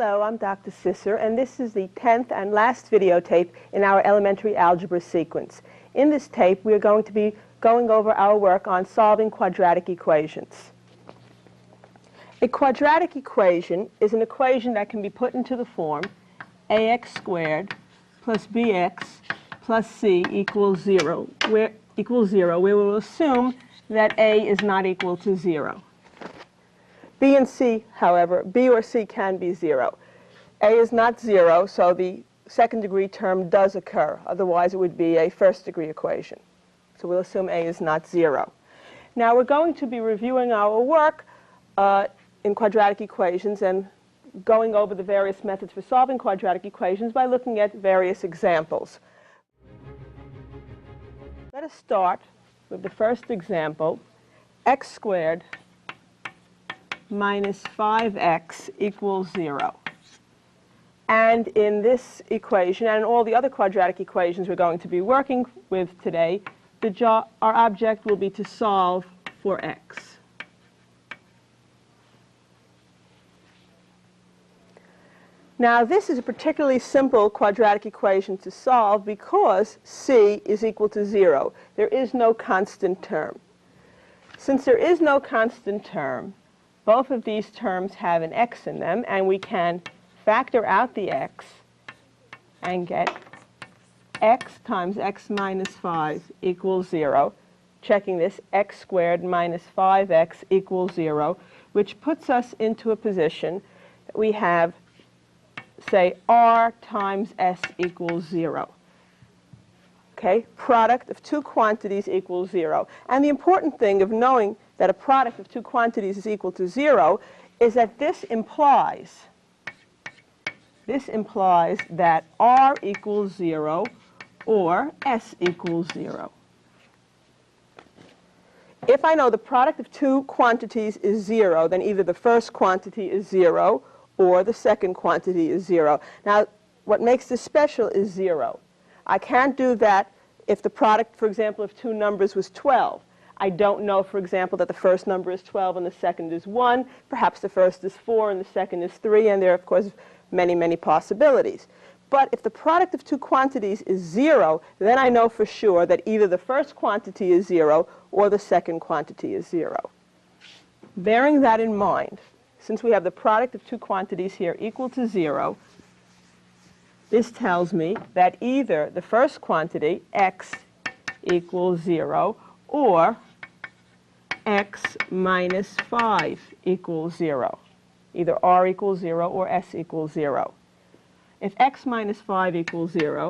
Hello, I'm Dr. Sisser, and this is the 10th and last videotape in our elementary algebra sequence. In this tape, we are going to be going over our work on solving quadratic equations. A quadratic equation is an equation that can be put into the form ax squared plus bx plus c equals 0, where we will assume that a is not equal to 0. B and C, however, B or C can be 0. A is not 0, so the second degree term does occur. Otherwise, it would be a first degree equation. So we'll assume A is not 0. Now, we're going to be reviewing our work in quadratic equations and going over the various methods for solving quadratic equations by looking at various examples. Let us start with the first example, x squared minus 5x equals 0. And in this equation, and in all the other quadratic equations we're going to be working with today, our object will be to solve for x. Now, this is a particularly simple quadratic equation to solve because c is equal to 0. There is no constant term. Since there is no constant term, both of these terms have an x in them, and we can factor out the x and get x times x minus 5 equals 0. Checking this, x squared minus 5x equals 0, which puts us into a position that we have, say, r times s equals 0. Okay, product of two quantities equals 0. And the important thing of knowing that a product of two quantities is equal to 0 is that this implies that r equals 0 or s equals 0. If I know the product of two quantities is 0, then either the first quantity is 0 or the second quantity is 0. Now, what makes this special is 0. I can't do that if the product, for example, of two numbers was 12. I don't know, for example, that the first number is 12 and the second is 1. Perhaps the first is 4 and the second is 3, and there are, of course, many, many possibilities. But if the product of two quantities is 0, then I know for sure that either the first quantity is 0 or the second quantity is 0. Bearing that in mind, since we have the product of two quantities here equal to 0, this tells me that either the first quantity, x, equals 0, or x minus 5 equals 0. Either r equals 0 or s equals 0. If x minus 5 equals 0,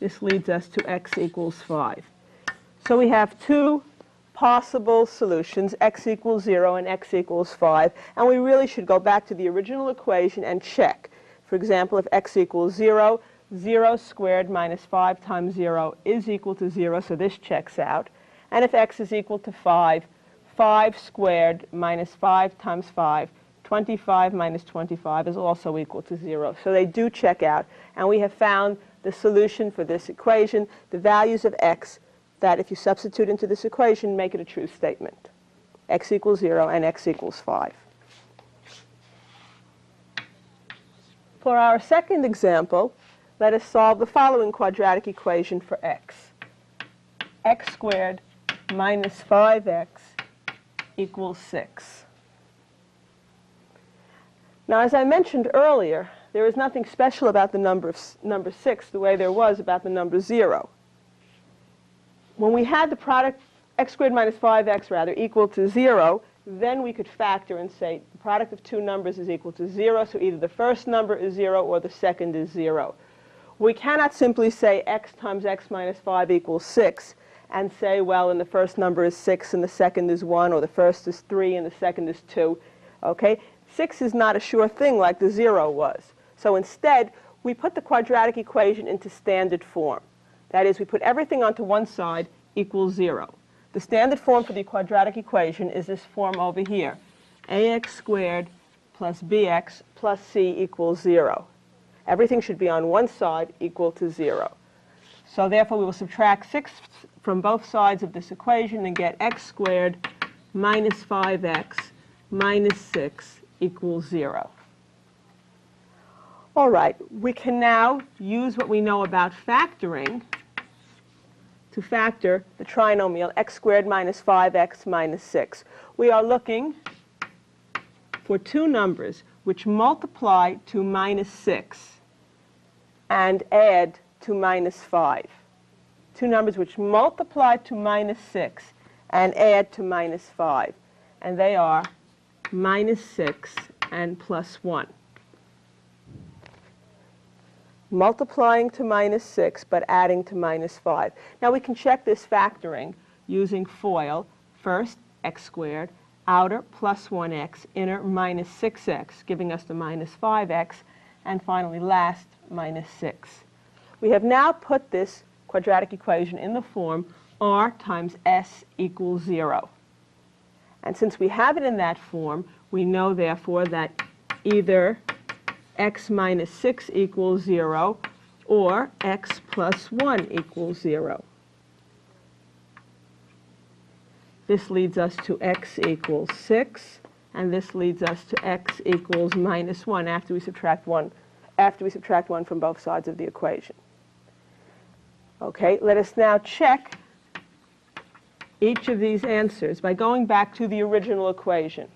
this leads us to x equals 5. So we have two possible solutions, x equals 0 and x equals 5, and we really should go back to the original equation and check. For example, if x equals 0, 0 squared minus 5 times 0 is equal to 0, so this checks out. And if x is equal to 5, 5 squared minus 5 times 5, 25 minus 25 is also equal to 0. So they do check out, and we have found the solution for this equation, the values of x, that if you substitute into this equation, make it a true statement. X equals 0 and x equals 5. For our second example, let us solve the following quadratic equation for x. X squared minus 5x equals 6. Now, as I mentioned earlier, there is nothing special about the number 6 the way there was about the number 0. When we had the product x squared minus 5x equal to 0, then we could factor and say the product of two numbers is equal to 0, so either the first number is 0 or the second is 0. We cannot simply say x times x minus 5 equals 6 and say, well, and the first number is 6 and the second is 1, or the first is 3 and the second is 2. Okay? 6 is not a sure thing like the 0 was. So instead, we put the quadratic equation into standard form. That is, we put everything onto one side equals 0. The standard form for the quadratic equation is this form over here. ax squared plus bx plus c equals 0. Everything should be on one side equal to 0. So therefore, we will subtract 6 from both sides of this equation and get x squared minus 5x minus 6 equals 0. All right, we can now use what we know about factoring to factor the trinomial x squared minus 5x minus 6. We are looking for two numbers which multiply to minus 6 and add to minus 5. Two numbers which multiply to minus 6 and add to minus 5. And they are minus 6 and plus 1. Multiplying to minus 6, but adding to minus 5. Now we can check this factoring using FOIL. First, x squared, outer plus 1x, inner minus 6x, giving us the minus 5x, and finally last, minus 6. We have now put this quadratic equation in the form r times s equals 0. And since we have it in that form, we know therefore that either x minus 6 equals 0 or x plus 1 equals 0. This leads us to x equals 6, and this leads us to x equals minus 1 after we subtract 1 from both sides of the equation. Okay, let us now check each of these answers by going back to the original equation.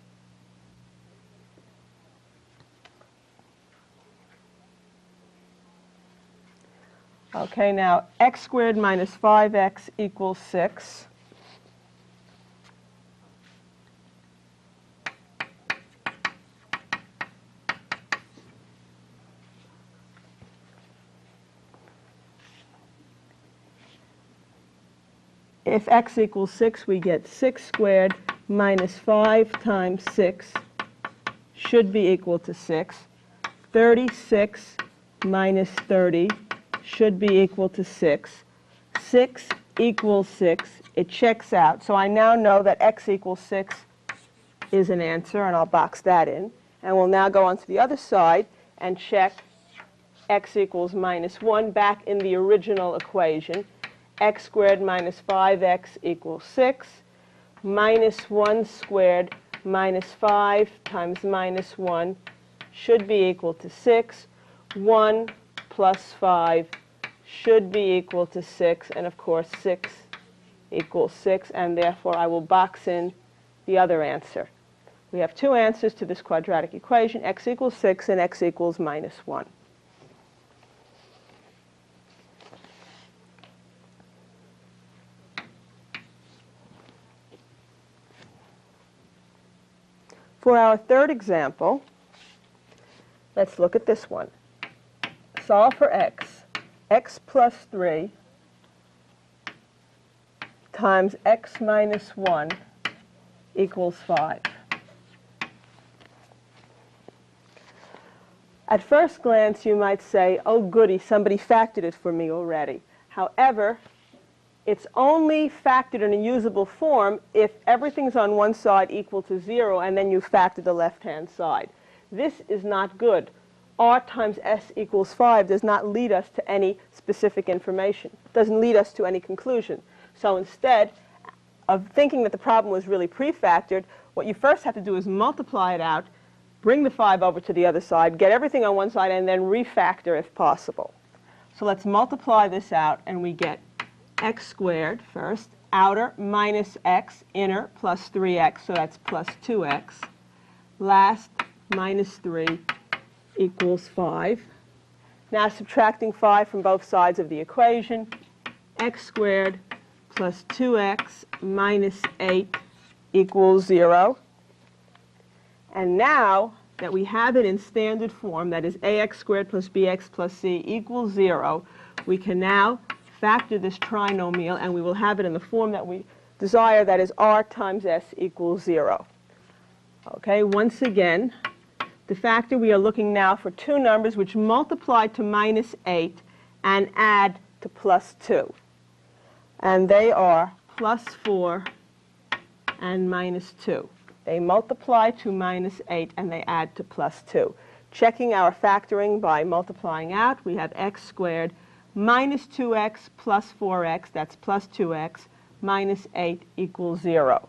Okay, now x squared minus 5x equals 6. If x equals 6, we get 6 squared minus 5 times 6 should be equal to 6. 36 minus 30 should be equal to 6. 6 equals 6. It checks out. So I now know that x equals 6 is an answer, and I'll box that in. And we'll now go on to the other side and check x equals minus 1 back in the original equation. X squared minus 5x equals 6. Minus 1 squared minus 5 times minus 1 should be equal to 6. 1 plus 5 should be equal to 6. And of course, 6 equals 6. And therefore, I will box in the other answer. We have two answers to this quadratic equation, x equals 6 and x equals minus 1. For our third example, let's look at this one. Solve for x. X plus 3 times x minus 1 equals 5. At first glance, you might say, oh goody, somebody factored it for me already. However, it's only factored in a usable form if everything's on one side equal to 0 and then you factor the left-hand side. This is not good. R times S equals 5 does not lead us to any specific information. It doesn't lead us to any conclusion. So instead of thinking that the problem was really pre-factored, what you first have to do is multiply it out, bring the 5 over to the other side, get everything on one side, and then refactor if possible. So let's multiply this out, and we get x squared first, outer minus x, inner plus 3x, so that's plus 2x. Last, minus 3 equals 5. Now subtracting 5 from both sides of the equation, x squared plus 2x minus 8 equals 0. And now that we have it in standard form, that is ax squared plus bx plus c equals 0, we can now factor this trinomial, and we will have it in the form that we desire, that is r times s equals 0. Okay, once again, to factor, we are looking now for two numbers which multiply to minus 8 and add to plus 2. And they are plus 4 and minus 2. They multiply to minus 8 and they add to plus 2. Checking our factoring by multiplying out, we have x squared minus 2x plus 4x, that's plus 2x, minus 8 equals 0.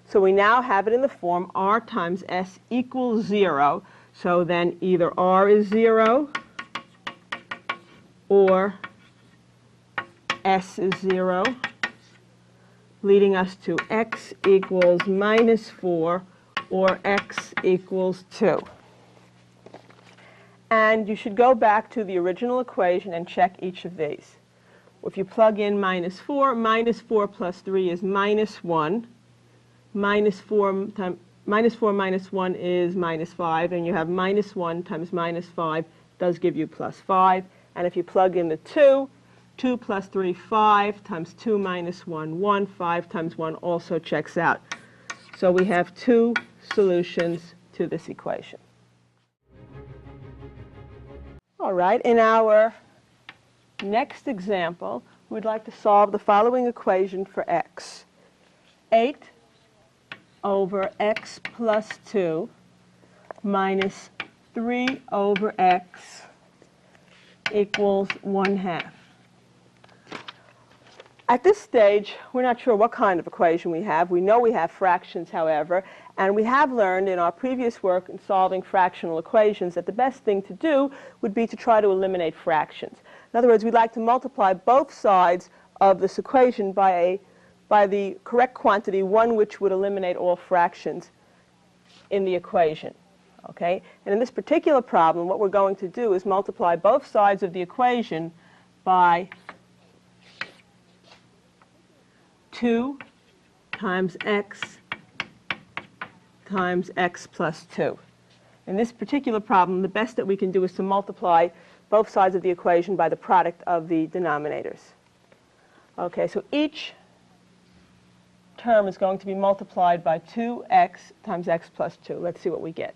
So we now have it in the form r times s equals 0. So then either r is 0 or s is 0, leading us to x equals minus 4 or x equals 2. And you should go back to the original equation and check each of these. If you plug in minus 4 plus 3 is minus 1. Minus 4 minus 1 is minus 5, and you have minus 1 times minus 5 does give you plus 5. And if you plug in the 2, 2 plus 3, 5, times 2 minus 1, 1, 5 times 1 also checks out. So we have two solutions to this equation. All right, in our next example, we'd like to solve the following equation for x. 8 over x plus 2 minus 3 over x equals 1/2. At this stage, we're not sure what kind of equation we have. We know we have fractions, however, and we have learned in our previous work in solving fractional equations that the best thing to do would be to try to eliminate fractions. In other words, we'd like to multiply both sides of this equation by the correct quantity, one which would eliminate all fractions in the equation. Okay? And in this particular problem, what we're going to do is multiply both sides of the equation by 2 times x plus 2. In this particular problem, the best that we can do is to multiply both sides of the equation by the product of the denominators. Okay, so each term is going to be multiplied by 2x times x plus 2. Let's see what we get.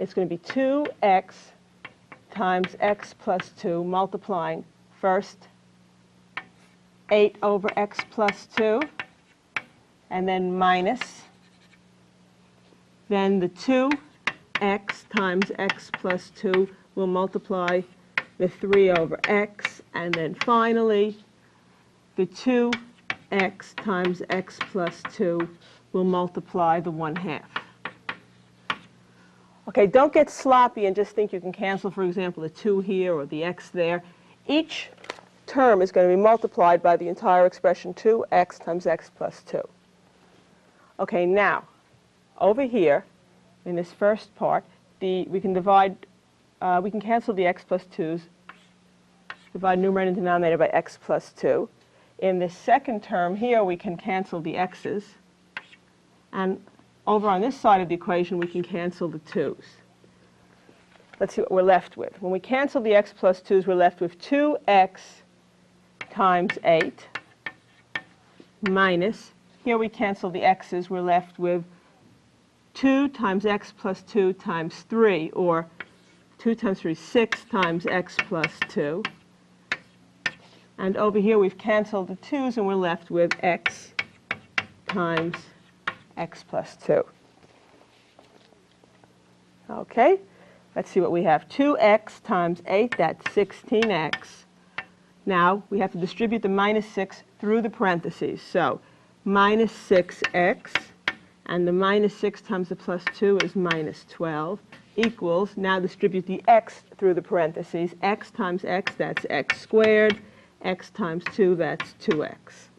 It's going to be 2x times x plus 2 multiplying first 8 over x plus 2, and then minus, then the 2x times x plus 2 will multiply the 3 over x, and then finally the 2x times x plus 2 will multiply the 1/2. Okay, don't get sloppy and just think you can cancel, for example, the 2 here or the x there. Each term is going to be multiplied by the entire expression 2x times x plus 2. Okay, now, over here, in this first part, we can cancel the x plus 2's, divide numerator and denominator by x plus 2. In this second term here, we can cancel the x's. And over on this side of the equation, we can cancel the 2's. Let's see what we're left with. When we cancel the x plus 2's, we're left with 2x times 8 minus, here we cancel the x's, we're left with 2 times x plus 2 times 3, or 2 times 3, 6 times x plus 2. And over here we've canceled the 2's and we're left with x times x plus 2. Okay, let's see what we have. 2x times 8, that's 16x. Now, we have to distribute the minus 6 through the parentheses. So, minus 6x, and the minus 6 times the plus 2 is minus 12, equals, now distribute the x through the parentheses. X times x, that's x squared. X times 2, that's 2x.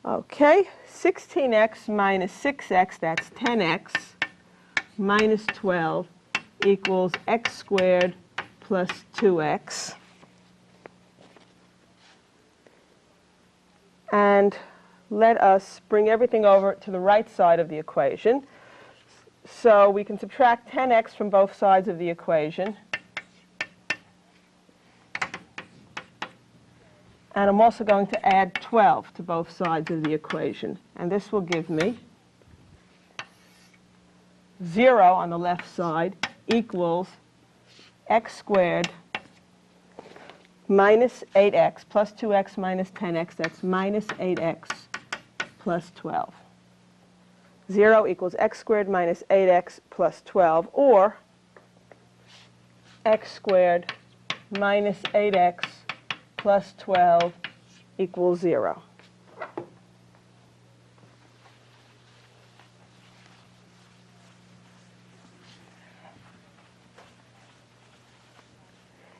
Okay, 16x minus 6x, that's 10x, minus 12 equals x squared plus 2x. And let us bring everything over to the right side of the equation. So we can subtract 10x from both sides of the equation. And I'm also going to add 12 to both sides of the equation. And this will give me 0 on the left side equals x squared minus 8x plus 2x minus 10x, that's minus 8x plus 12. 0 equals x squared minus 8x plus 12, or x squared minus 8x plus 12 equals 0.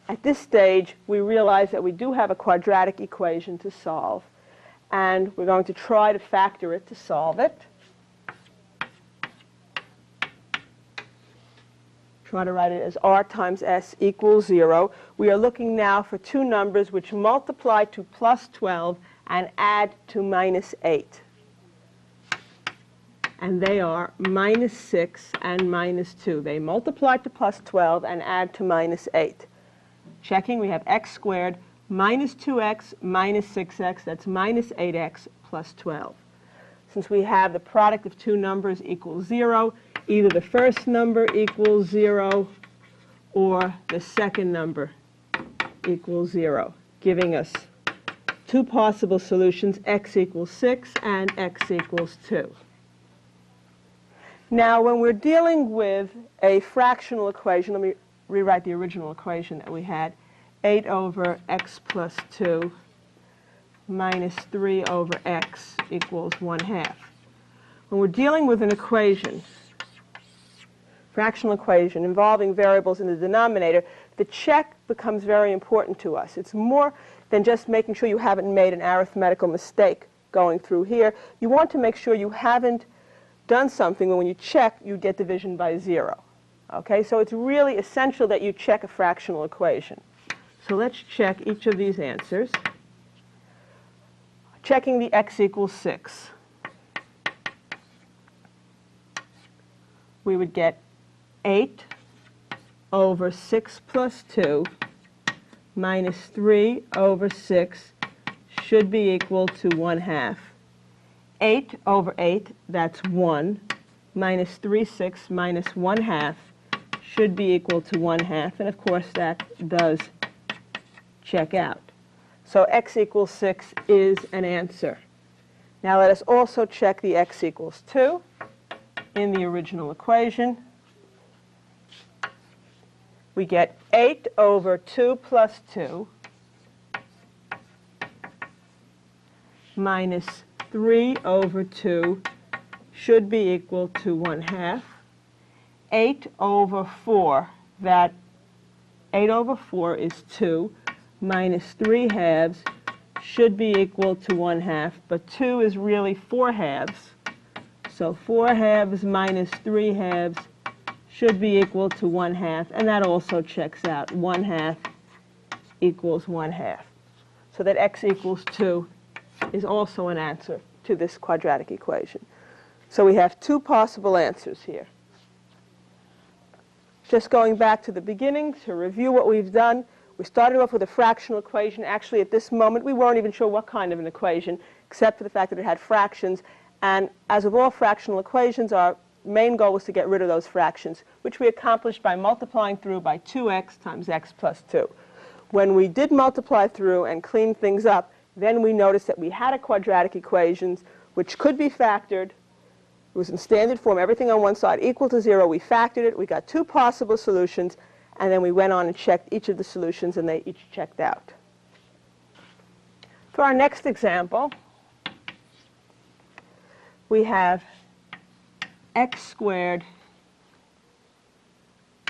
At this stage, we realize that we do have a quadratic equation to solve, and we're going to try to factor it to solve it. Try to write it as r times s equals 0. We are looking now for two numbers which multiply to plus 12 and add to minus 8. And they are minus 6 and minus 2. They multiply to plus 12 and add to minus 8. Checking, we have x squared minus 2x minus 6x. That's minus 8x plus 12. Since we have the product of two numbers equals 0, either the first number equals 0 or the second number equals 0, giving us two possible solutions, x equals 6 and x equals 2. Now, when we're dealing with a fractional equation, let me rewrite the original equation that we had, 8 over x plus 2 minus 3 over x equals 1/2. When we're dealing with an equation, fractional equation involving variables in the denominator, the check becomes very important to us. It's more than just making sure you haven't made an arithmetical mistake going through here. You want to make sure you haven't done something when you check, you get division by 0. Okay, so it's really essential that you check a fractional equation. So let's check each of these answers. Checking the x equals 6. We would get 8 over 6 plus 2 minus 3 over 6 should be equal to 1/2. 8 over 8, that's 1, minus 3 6 minus 1/2 should be equal to 1/2, and of course that does check out. So x equals 6 is an answer. Now let us also check the x equals 2 in the original equation. We get 8 over 2 plus 2 minus 3 over 2 should be equal to 1/2. 8 over 4, that 8 over 4 is 2, minus 3/2 should be equal to 1/2, but 2 is really 4/2. So 4/2 minus 3/2 should be equal to 1/2, and that also checks out. 1/2 equals 1/2. So that x equals 2 is also an answer to this quadratic equation. So we have two possible answers here. Just going back to the beginning to review what we've done, we started off with a fractional equation. Actually, at this moment, we weren't even sure what kind of an equation, except for the fact that it had fractions. And as with all fractional equations, our main goal was to get rid of those fractions, which we accomplished by multiplying through by 2x times x plus 2. When we did multiply through and clean things up, then we noticed that we had a quadratic equation which could be factored. It was in standard form, everything on one side equal to 0. We factored it. We got two possible solutions, and then we went on and checked each of the solutions, and they each checked out. For our next example, we have x squared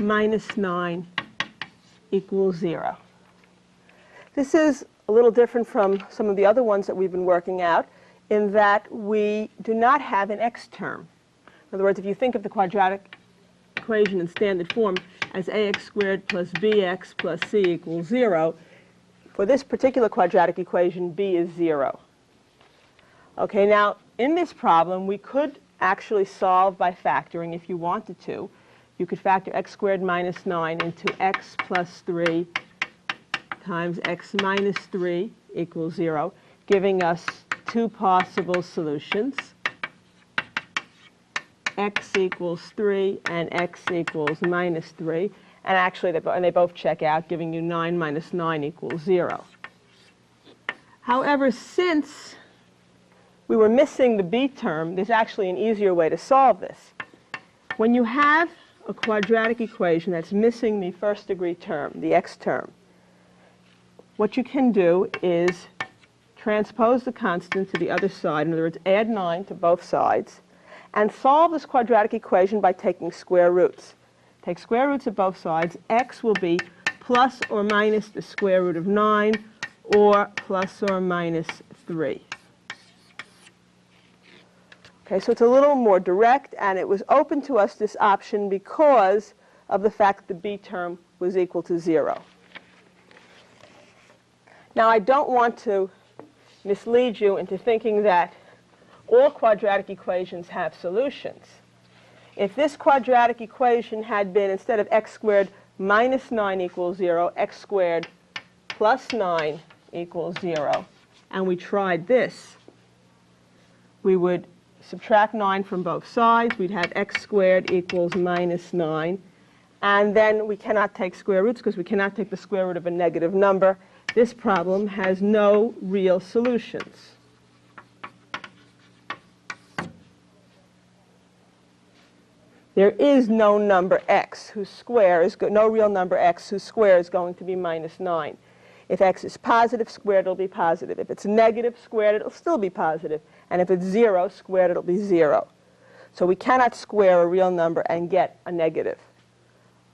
minus 9 equals 0. This is a little different from some of the other ones that we've been working out in that we do not have an x term. In other words, if you think of the quadratic equation in standard form as ax squared plus bx plus c equals 0, for this particular quadratic equation, b is 0. Okay, now in this problem, we could actually solve by factoring if you wanted to. You could factor x squared minus 9 into x plus 3 times x minus 3 equals 0, giving us two possible solutions, x equals 3 and x equals minus 3. And actually, they both check out, giving you 9 minus 9 equals 0. However, since we were missing the b term, there's actually an easier way to solve this. When you have a quadratic equation that's missing the first degree term, the x term, what you can do is transpose the constant to the other side. In other words, add 9 to both sides, and solve this quadratic equation by taking square roots. Take square roots of both sides. X will be plus or minus the square root of 9 or plus or minus 3. Okay, so it's a little more direct, and it was open to us, this option, because of the fact that the b term was equal to 0. Now, I don't want to mislead you into thinking that all quadratic equations have solutions. If this quadratic equation had been, instead of x squared minus 9 equals 0, x squared plus 9 equals 0, and we tried this, we would subtract 9 from both sides. We'd have x squared equals minus 9. And then we cannot take square roots because we cannot take the square root of a negative number. This problem has no real solutions. There is no number x whose square is no real number x whose square is going to be minus 9. If x is positive squared, it'll be positive. If it's negative squared, it'll still be positive. And if it's 0 squared, it'll be 0. So we cannot square a real number and get a negative.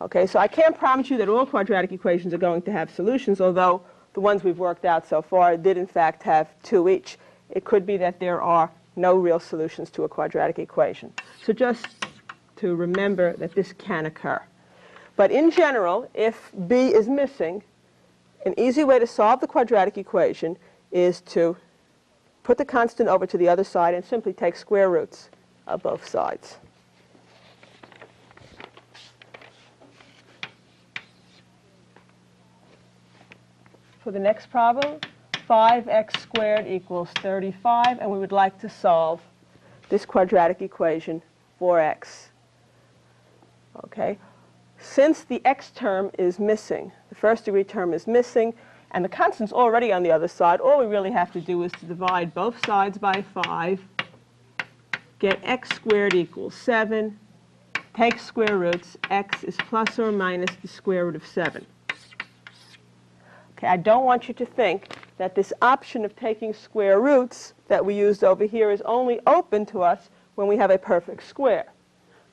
Okay, so I can't promise you that all quadratic equations are going to have solutions, although the ones we've worked out so far did in fact have 2 each. It could be that there are no real solutions to a quadratic equation. So just to remember that this can occur. But in general, if b is missing, an easy way to solve the quadratic equation is to put the constant over to the other side and simply take square roots of both sides. For the next problem, 5x squared equals 35, and we would like to solve this quadratic equation for x. Okay. Since the x term is missing, the first degree term is missing, and the constant's already on the other side, all we really have to do is to divide both sides by 5, get x squared equals 7, take square roots, x is plus or minus the square root of 7. Okay, I don't want you to think that this option of taking square roots that we used over here is only open to us when we have a perfect square.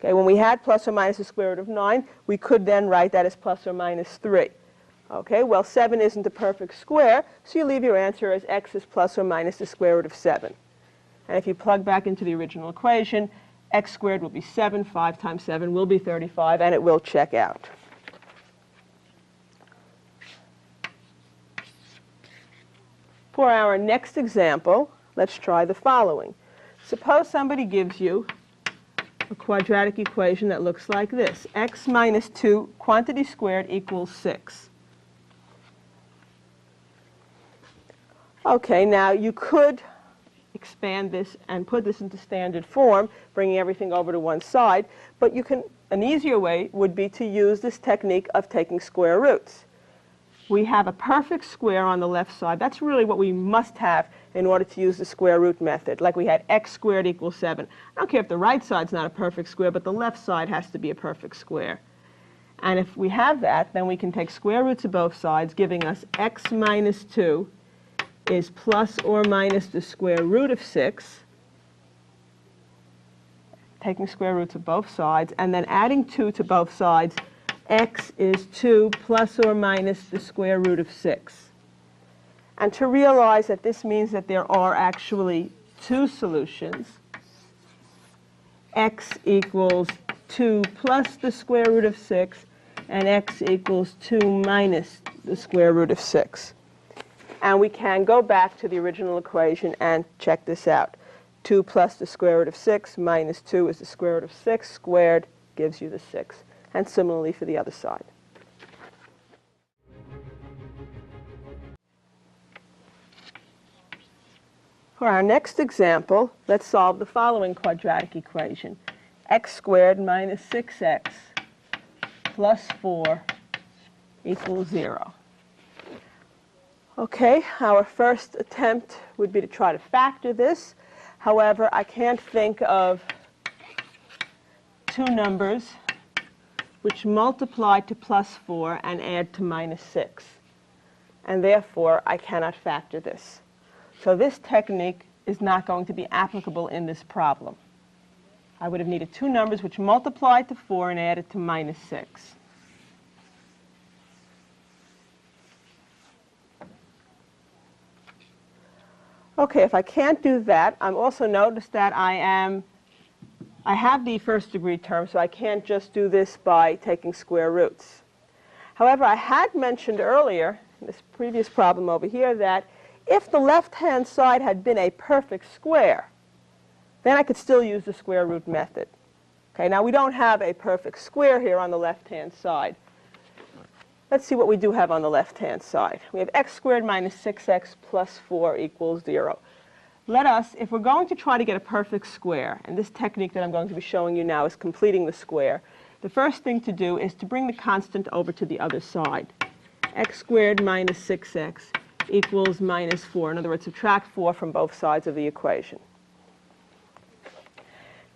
Okay, when we had plus or minus the square root of 9, we could then write that as plus or minus 3. Okay, well, 7 isn't a perfect square, so you leave your answer as x is plus or minus the square root of 7. And if you plug back into the original equation, x squared will be 7, 5 times 7 will be 35, and it will check out. For our next example, let's try the following. Suppose somebody gives you a quadratic equation that looks like this. X minus 2 quantity squared equals 6. Okay, now you could expand this and put this into standard form, bringing everything over to one side, but you can, an easier way would be to use this technique of taking square roots. We have a perfect square on the left side. That's really what we must have in order to use the square root method. Like we had x squared equals 7. I don't care if the right side's not a perfect square, but the left side has to be a perfect square. And if we have that, then we can take square roots of both sides, giving us x minus 2 is plus or minus the square root of 6, taking square roots of both sides, and then adding 2 to both sides, x is 2 plus or minus the square root of 6. And to realize that this means that there are actually 2 solutions, x equals 2 plus the square root of 6, and x equals 2 minus the square root of 6. And we can go back to the original equation and check this out. 2 plus the square root of 6 minus 2 is the square root of 6 squared gives you the 6. And similarly for the other side. For our next example, let's solve the following quadratic equation. X squared minus 6x plus 4 equals 0. Okay, our first attempt would be to try to factor this. However, I can't think of 2 numbers which multiply to plus 4 and add to minus 6. And therefore, I cannot factor this. So this technique is not going to be applicable in this problem. I would have needed 2 numbers which multiplied to 4 and added to minus 6. Okay, if I can't do that, I'm also notice that I have the first degree term, so I can't just do this by taking square roots. However, I had mentioned earlier, in this previous problem over here, that if the left-hand side had been a perfect square, then I could still use the square root method. Okay, now we don't have a perfect square here on the left-hand side. Let's see what we do have on the left-hand side. We have x squared minus 6x plus 4 equals 0. Let us, if we're going to try to get a perfect square, and this technique that I'm going to be showing you now is completing the square, the first thing to do is to bring the constant over to the other side. X squared minus 6x equals minus 4. In other words, subtract 4 from both sides of the equation.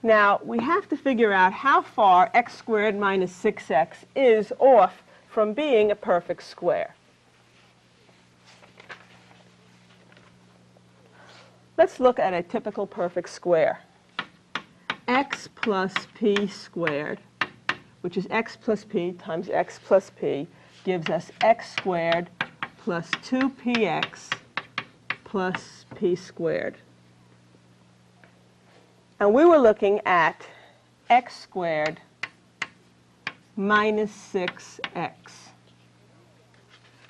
Now, we have to figure out how far x squared minus 6x is off from being a perfect square. Let's look at a typical perfect square. X plus p squared, which is x plus p times x plus p, gives us x squared plus 2px plus p squared. And we were looking at x squared minus 6x.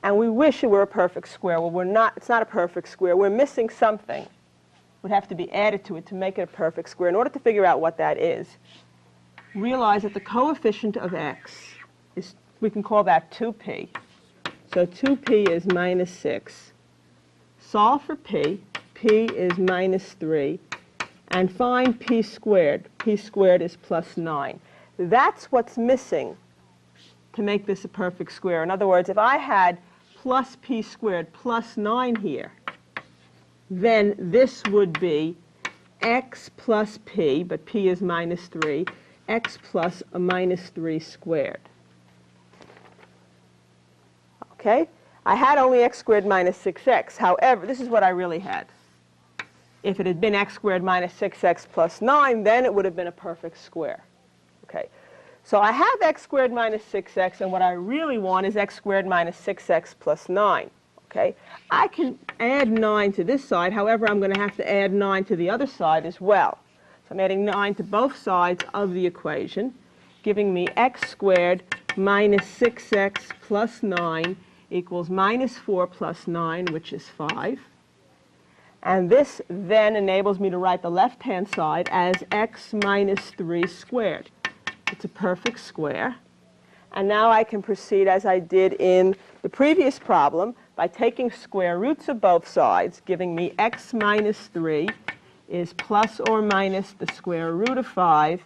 And we wish it were a perfect square. Well, we're not. It's not a perfect square. We're missing something. It would have to be added to it to make it a perfect square. In order to figure out what that is, realize that the coefficient of x is, we can call that 2p. So 2p is minus 6. Solve for p. P is minus 3. And find p squared. P squared is plus 9. That's what's missing to make this a perfect square. In other words, if I had plus p squared plus 9 here, then this would be x plus p, but p is minus 3, x plus a minus 3 squared. Okay? I had only x squared minus 6x. However, this is what I really had. If it had been x squared minus 6x plus 9, then it would have been a perfect square. Okay, so I have x squared minus 6x, and what I really want is x squared minus 6x plus 9. Okay, I can add 9 to this side. However, I'm going to have to add 9 to the other side as well. So I'm adding 9 to both sides of the equation, giving me x squared minus 6x plus 9 equals minus 4 plus 9, which is 5. And this then enables me to write the left-hand side as x minus 3 squared. It's a perfect square. And now I can proceed as I did in the previous problem by taking square roots of both sides, giving me x minus 3 is plus or minus the square root of 5,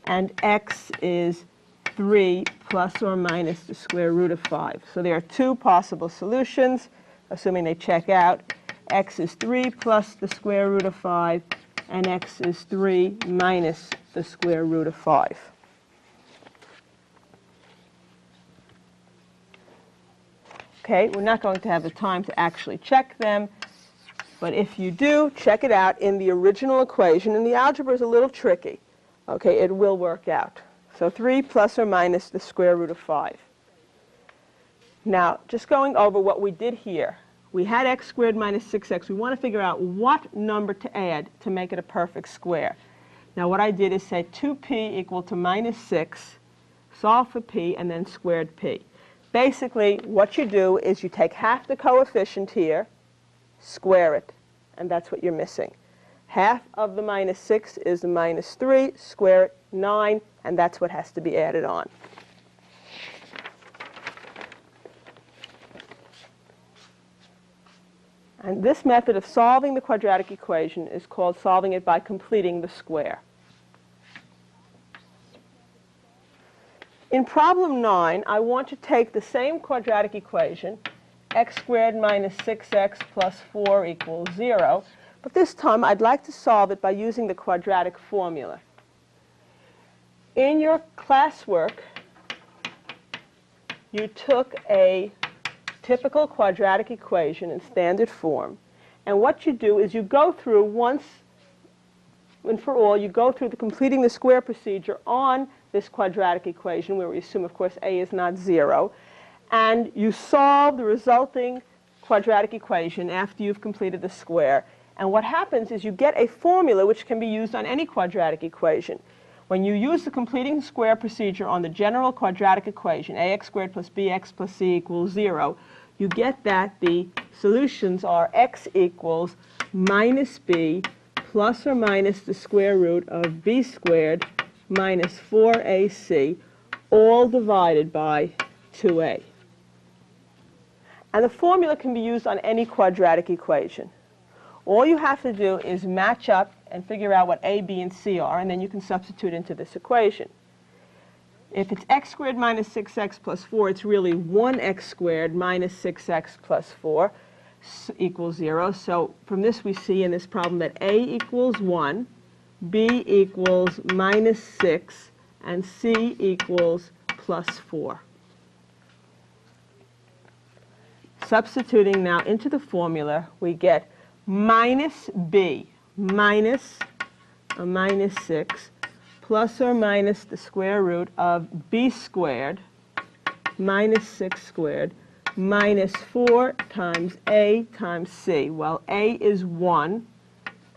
and x is 3 plus or minus the square root of 5. So there are two possible solutions, assuming they check out. X is 3 plus the square root of 5, and x is 3 minus the square root of 5. Okay, we're not going to have the time to actually check them, but if you do, check it out in the original equation, and the algebra is a little tricky. Okay, it will work out. So 3 plus or minus the square root of 5. Now, just going over what we did here. We had x squared minus 6x. We want to figure out what number to add to make it a perfect square. Now what I did is say 2p equal to minus 6, solve for p, and then squared p. Basically, what you do is you take half the coefficient here, square it, and that's what you're missing. Half of the minus 6 is the minus 3, square it, 9, and that's what has to be added on. And this method of solving the quadratic equation is called solving it by completing the square. In problem 9, I want to take the same quadratic equation, x squared minus 6x plus 4 equals 0, but this time I'd like to solve it by using the quadratic formula. In your classwork, you took a typical quadratic equation in standard form, and what you do is you go through once and for all, you go through the completing the square procedure on this quadratic equation, where we assume, of course, a is not 0, and you solve the resulting quadratic equation after you've completed the square. And what happens is you get a formula which can be used on any quadratic equation. When you use the completing square procedure on the general quadratic equation, ax squared plus bx plus c equals 0, you get that the solutions are x equals minus b plus or minus the square root of b squared minus 4ac, all divided by 2a. And the formula can be used on any quadratic equation. All you have to do is match up and figure out what a, b, and c are, and then you can substitute into this equation. If it's x squared minus 6x plus 4, it's really 1x squared minus 6x plus 4 equals 0. So from this we see in this problem that a equals 1, b equals minus 6, and c equals plus 4. Substituting now into the formula, we get minus b minus a minus 6 plus or minus the square root of b squared minus 6 squared minus 4 times a times c. Well, a is 1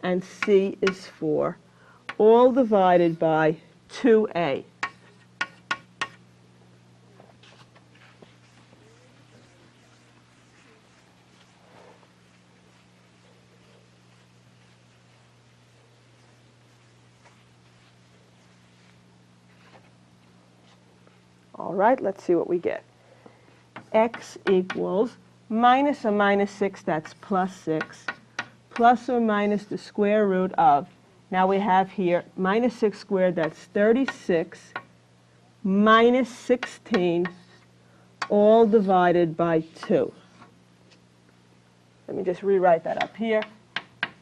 and c is 4, all divided by 2a. All right, let's see what we get. X equals minus a minus 6, that's plus 6, plus or minus the square root of, now we have here minus 6 squared, that's 36, minus 16, all divided by 2. Let me just rewrite that up here.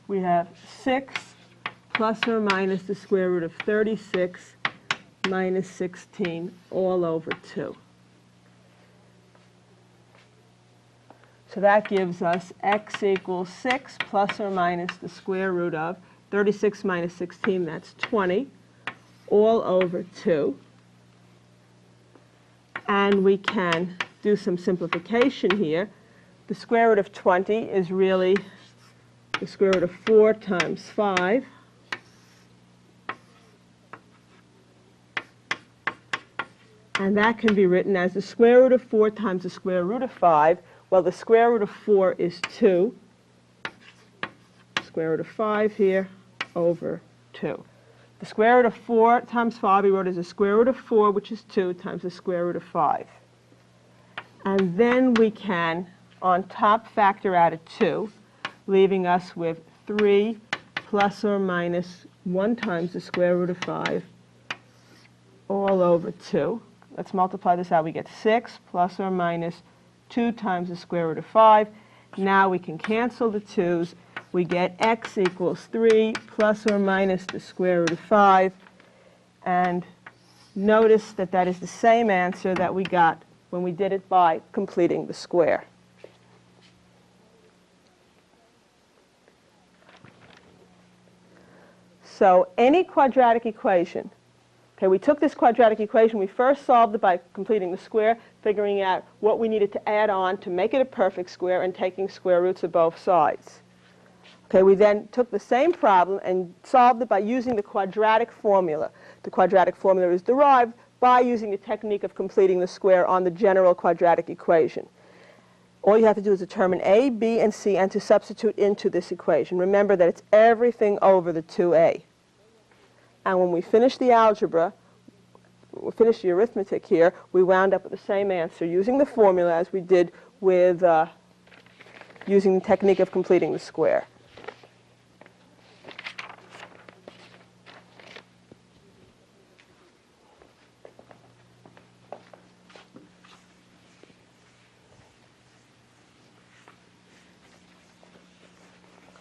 We have 6 plus or minus the square root of 36 minus 16 all over 2. So that gives us x equals 6 plus or minus the square root of 36 minus 16, that's 20, all over 2. And we can do some simplification here. The square root of 20 is really the square root of 4 times 5. And that can be written as the square root of 4 times the square root of 5. Well, the square root of 4 is 2. Square root of 5 here over 2. The square root of 4 times 5 we wrote as the square root of 4, which is 2, times the square root of 5. And then we can, on top, factor out a 2, leaving us with 3 plus or minus 1 times the square root of 5 all over 2. Let's multiply this out. We get 6 plus or minus 2 times the square root of 5. Now we can cancel the 2's. We get x equals 3 plus or minus the square root of 5. And notice that that is the same answer that we got when we did it by completing the square. So any quadratic equation. Okay, we took this quadratic equation, we first solved it by completing the square, figuring out what we needed to add on to make it a perfect square and taking square roots of both sides. Okay, we then took the same problem and solved it by using the quadratic formula. The quadratic formula is derived by using the technique of completing the square on the general quadratic equation. All you have to do is determine a, b, and c and to substitute into this equation. Remember that it's everything over the 2a. And when we finished the algebra, we finished the arithmetic here, we wound up with the same answer using the formula as we did with using the technique of completing the square.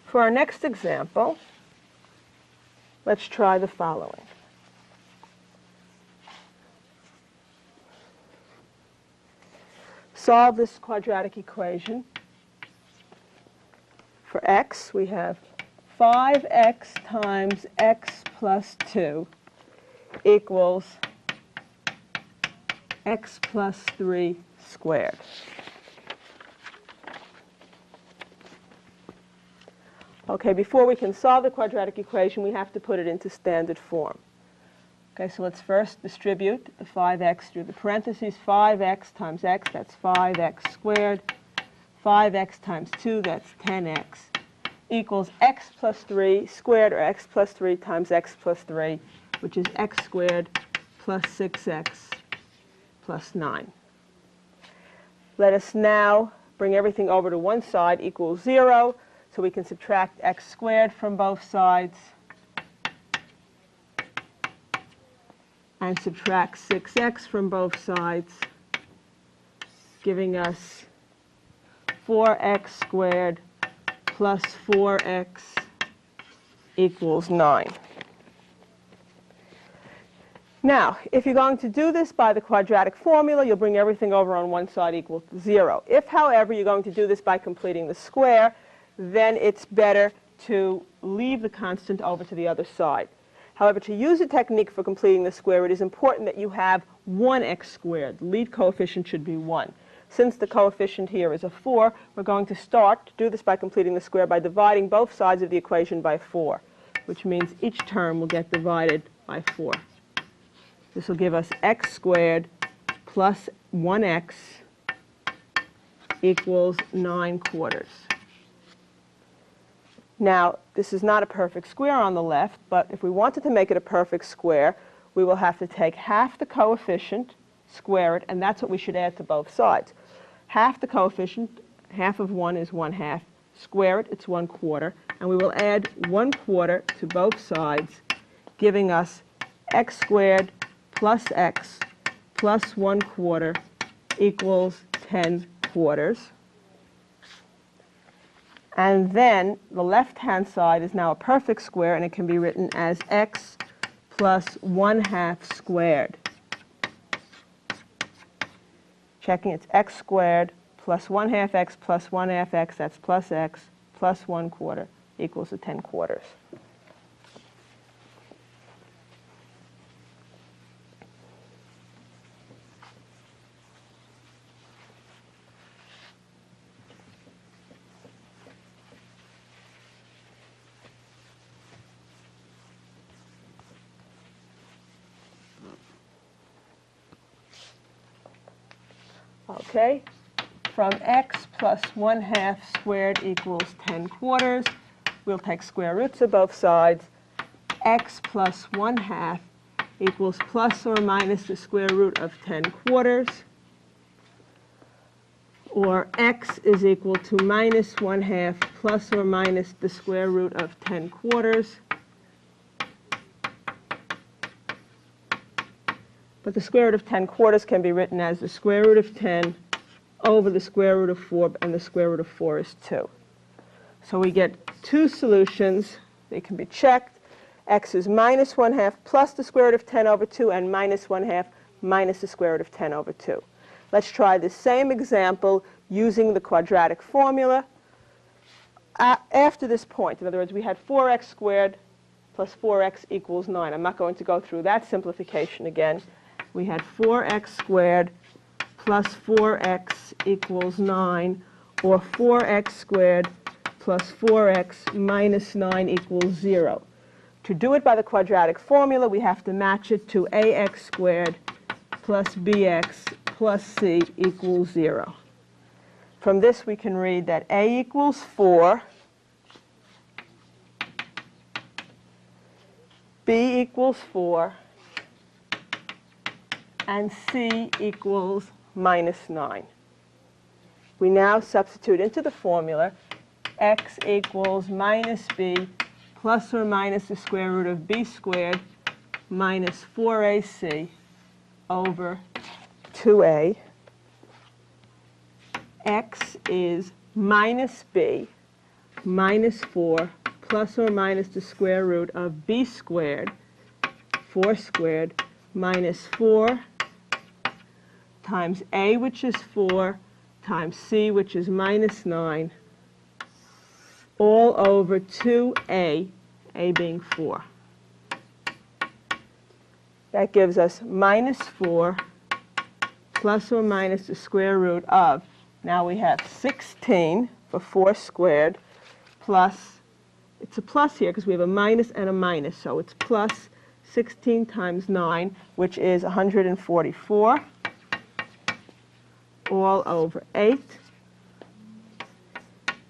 For our next example, let's try the following. Solve this quadratic equation. For x, we have 5x times x plus 2 equals x plus 3 squared. Okay, before we can solve the quadratic equation, we have to put it into standard form. Okay, so let's first distribute the 5x through the parentheses. 5x times x, that's 5x squared. 5x times 2, that's 10x, equals x plus 3 squared, or x plus 3 times x plus 3, which is x squared plus 6x plus 9. Let us now bring everything over to one side, equals 0, so we can subtract x squared from both sides and subtract 6x from both sides, giving us 4x squared plus 4x equals 9. Now, if you're going to do this by the quadratic formula, you'll bring everything over on one side equal to 0. If, however, you're going to do this by completing the square, then it's better to leave the constant over to the other side. However, to use a technique for completing the square, it is important that you have 1x squared. The lead coefficient should be 1. Since the coefficient here is a 4, we're going to start to do this by completing the square by dividing both sides of the equation by 4, which means each term will get divided by 4. This will give us x squared plus 1x equals 9/4. Now, this is not a perfect square on the left, but if we wanted to make it a perfect square, we will have to take half the coefficient, square it, and that's what we should add to both sides. Half the coefficient, half of 1 is 1/2. Square it, it's 1/4. And we will add 1/4 to both sides, giving us x squared plus x plus 1/4 equals 10/4. And then the left-hand side is now a perfect square, and it can be written as x plus 1/2 squared. Checking, it's x squared plus 1/2 x plus 1/2 x, that's plus x, plus 1/4 equals to 10/4. Okay, from x plus 1/2 squared equals 10/4, we'll take square roots of both sides. X plus 1/2 equals plus or minus the square root of 10/4, or x is equal to minus 1/2 plus or minus the square root of 10/4. But the square root of 10/4 can be written as the square root of 10 over the square root of 4, and the square root of 4 is 2. So we get two solutions. They can be checked. X is minus 1/2 plus the square root of 10 over 2, and minus 1/2 minus the square root of 10 over 2. Let's try the same example using the quadratic formula. After this point, in other words, we had 4x squared plus 4x equals 9. I'm not going to go through that simplification again. We had 4x squared plus 4x equals 9, or 4x squared plus 4x minus 9 equals 0. To do it by the quadratic formula, we have to match it to ax squared plus bx plus c equals 0. From this, we can read that a equals 4, b equals 4, and c equals minus 9. We now substitute into the formula x equals minus b plus or minus the square root of b squared minus 4ac over 2a. X is minus b minus 4 plus or minus the square root of b squared, 4 squared, minus 4 times a, which is 4, times c, which is minus 9, all over 2a, a being 4. That gives us minus 4 plus or minus the square root of, now we have 16 for 4 squared, plus it's a plus here because we have a minus and a minus, so it's plus 16 times 9, which is 144, all over 8.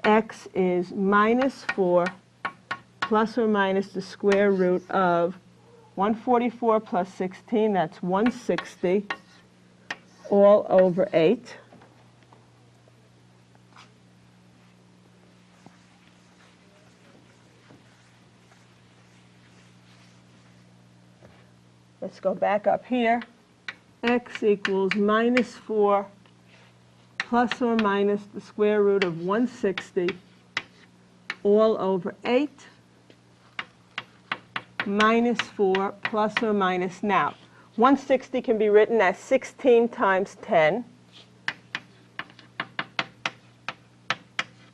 X is minus 4 plus or minus the square root of 144 plus 16, that's 160, all over 8. Let's go back up here. X equals minus 4 plus or minus the square root of 160 all over 8 minus 4 plus or minus. Now, 160 can be written as 16 times 10.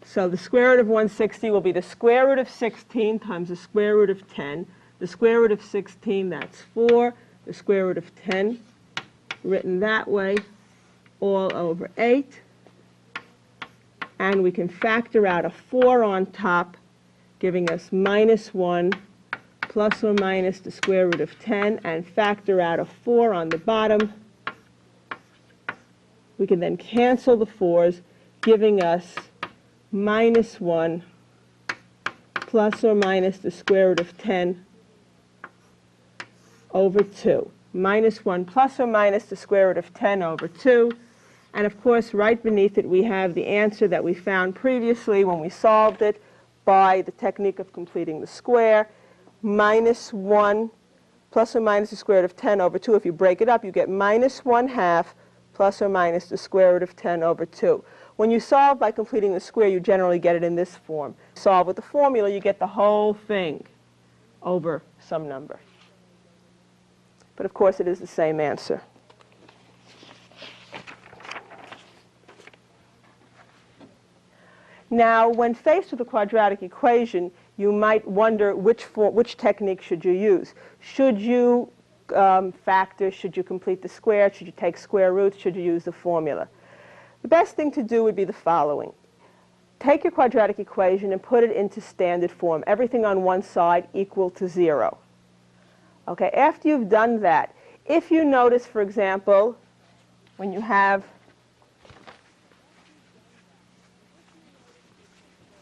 So the square root of 160 will be the square root of 16 times the square root of 10. The square root of 16, that's 4. The square root of 10, written that way, all over 8. And we can factor out a 4 on top, giving us minus 1 plus or minus the square root of 10, and factor out a 4 on the bottom. We can then cancel the 4's, giving us minus 1 plus or minus the square root of 10 over 2. Minus 1 plus or minus the square root of 10 over 2. And of course, right beneath it, we have the answer that we found previously when we solved it by the technique of completing the square. Minus 1 plus or minus the square root of 10 over 2. If you break it up, you get minus 1/2 plus or minus the square root of 10 over 2. When you solve by completing the square, you generally get it in this form. Solve with the formula, you get the whole thing over some number. But of course, it is the same answer. Now, when faced with a quadratic equation, you might wonder which technique should you use. Should you factor? Should you complete the square? Should you take square roots? Should you use the formula? The best thing to do would be the following. Take your quadratic equation and put it into standard form. Everything on one side equal to 0. Okay, after you've done that, if you notice, for example, when you have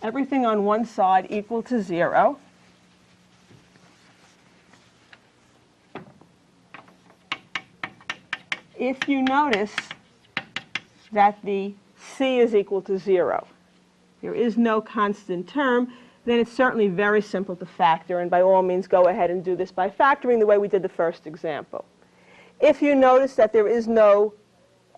everything on one side equal to 0, if you notice that the c is equal to 0, there is no constant term, then it's certainly very simple to factor, and by all means go ahead and do this by factoring the way we did the first example. If you notice that there is no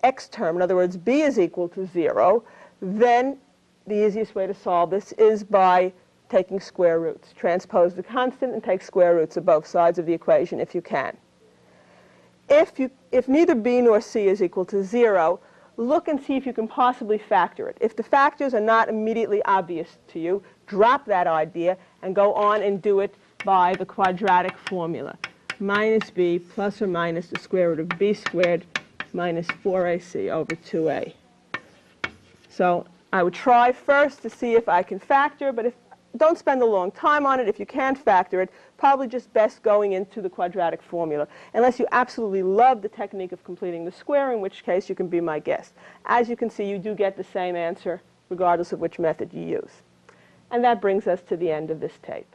x term, in other words, b is equal to 0, then the easiest way to solve this is by taking square roots. Transpose the constant and take square roots of both sides of the equation if you can. If neither b nor c is equal to 0, look and see if you can possibly factor it. If the factors are not immediately obvious to you, drop that idea and go on and do it by the quadratic formula. Minus b plus or minus the square root of b squared minus 4ac over 2a. So I would try first to see if I can factor, but don't spend a long time on it. If you can't factor it, probably just best going into the quadratic formula, unless you absolutely love the technique of completing the square, in which case you can be my guest. As you can see, you do get the same answer regardless of which method you use. And that brings us to the end of this tape.